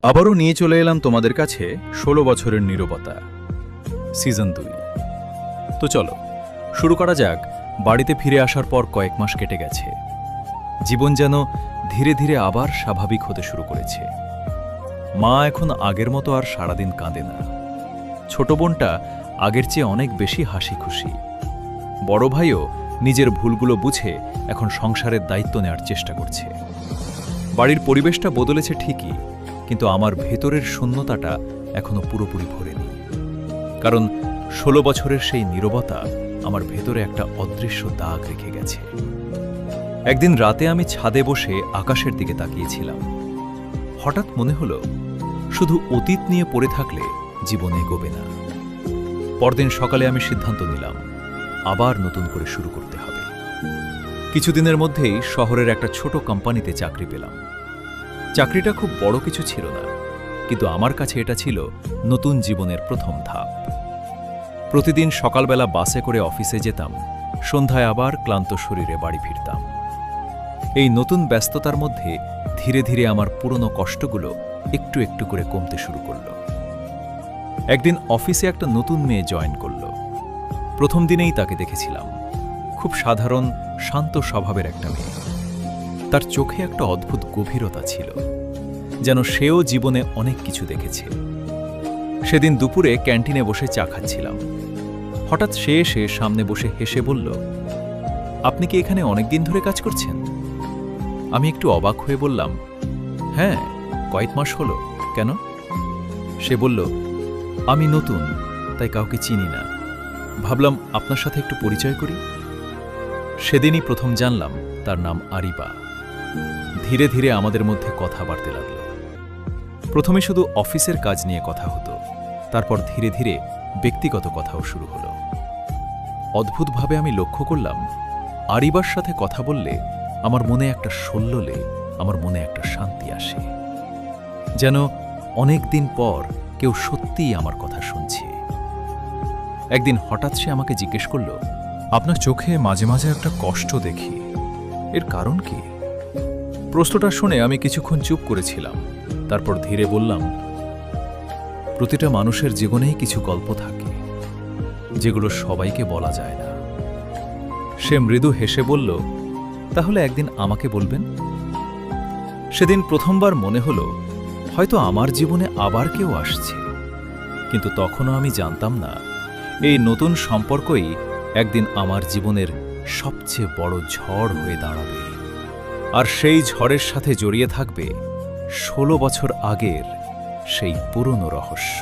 আবারও নিয়ে চলে এলাম তোমাদের কাছে ১৬ বছরের নীরবতা সিজন ২। তো চলো শুরু করা যাক। বাড়িতে ফিরে আসার পর কয়েক মাস কেটে গেছে। জীবন যেন ধীরে ধীরে আবার স্বাভাবিক হতে শুরু করেছে। মা এখন আগের মতো আর সারাদিন কাঁদে না। ছোট বোনটা আগের চেয়ে অনেক বেশি হাসি খুশি। বড় ভাইও নিজের ভুলগুলো বুঝে এখন সংসারের দায়িত্ব নেওয়ার চেষ্টা করছে। বাড়ির পরিবেশটা বদলেছে ঠিকই, কিন্তু আমার ভেতরের শূন্যতাটা এখনো পুরোপুরি ভরেনি। কারণ ১৬ বছরের সেই নীরবতা আমার ভেতরে একটা অদৃশ্য দাগ রেখে গেছে। একদিন রাতে আমি ছাদে বসে আকাশের দিকে তাকিয়েছিলাম। হঠাৎ মনে হলো, শুধু অতীত নিয়ে পড়ে থাকলে জীবন এগোবে না। পরদিন সকালে আমি সিদ্ধান্ত নিলাম, আবার নতুন করে শুরু করতে হবে। কিছুদিনের মধ্যেই শহরের একটা ছোট কোম্পানিতে চাকরি পেলাম। চাকরিটা খুব বড় কিছু ছিল না, কিন্তু আমার কাছে এটা ছিল নতুন জীবনের প্রথম ধাপ। প্রতিদিন সকালবেলা বাসে করে অফিসে যেতাম, সন্ধ্যায় আবার ক্লান্ত শরীরে বাড়ি ফিরতাম। এই নতুন ব্যস্ততার মধ্যে ধীরে ধীরে আমার পুরনো কষ্টগুলো একটু একটু করে কমতে শুরু করল। একদিন অফিসে একটা নতুন মেয়ে জয়েন করল। প্রথম দিনেই তাকে দেখেছিলাম। খুব সাধারণ, শান্ত স্বভাবের একটা মেয়ে। তার চোখে একটা অদ্ভুত গভীরতা ছিল, যেন সেও জীবনে অনেক কিছু দেখেছে। সেদিন দুপুরে ক্যান্টিনে বসে চা খাচ্ছিলাম। হঠাৎ সে এসে সামনে বসে হেসে বলল, আপনি কি এখানে অনেকদিন ধরে কাজ করছেন? আমি একটু অবাক হয়ে বললাম, হ্যাঁ, কয়েক মাস হলো। কেন? সে বলল, আমি নতুন, তাই কাউকে চিনি না। ভাবলাম আপনার সাথে একটু পরিচয় করি। সেদিনই প্রথম জানলাম তার নাম আরিবা। ধীরে ধীরে আমাদের মধ্যে কথা বাড়তে লাগল। প্রথমে শুধু অফিসের কাজ নিয়ে কথা হতো, তারপর ধীরে ধীরে ব্যক্তিগত কথাও শুরু হলো। অদ্ভুতভাবে আমি লক্ষ্য করলাম, আরিবার সাথে কথা বললে আমার মনে একটা শোল্লোলে, আমার মনে একটা শান্তি আসে। যেন অনেক দিন পর কেউ সত্যিই আমার কথা শুনছে। একদিন হঠাৎ সে আমাকে জিজ্ঞেস করল, আপনার চোখে মাঝে মাঝে একটা কষ্ট দেখি, এর কারণ কি? প্রশ্নটা শুনে আমি কিছুক্ষণ চুপ করেছিলাম। তারপর ধীরে বললাম, প্রতিটা মানুষের জীবনেই কিছু গল্প থাকে, যেগুলো সবাইকে বলা যায় না। সে মৃদু হেসে বলল, তাহলে একদিন আমাকে বলবেন? সেদিন প্রথমবার মনে হলো, হয়তো আমার জীবনে আবার কেউ আসছে। কিন্তু তখনও আমি জানতাম না, এই নতুন সম্পর্কই একদিন আমার জীবনের সবচেয়ে বড় ঝড় হয়ে দাঁড়াবে। আর সেই ঝড়ের সাথে জড়িয়ে থাকবে ১৬ বছর আগের সেই পুরনো রহস্য।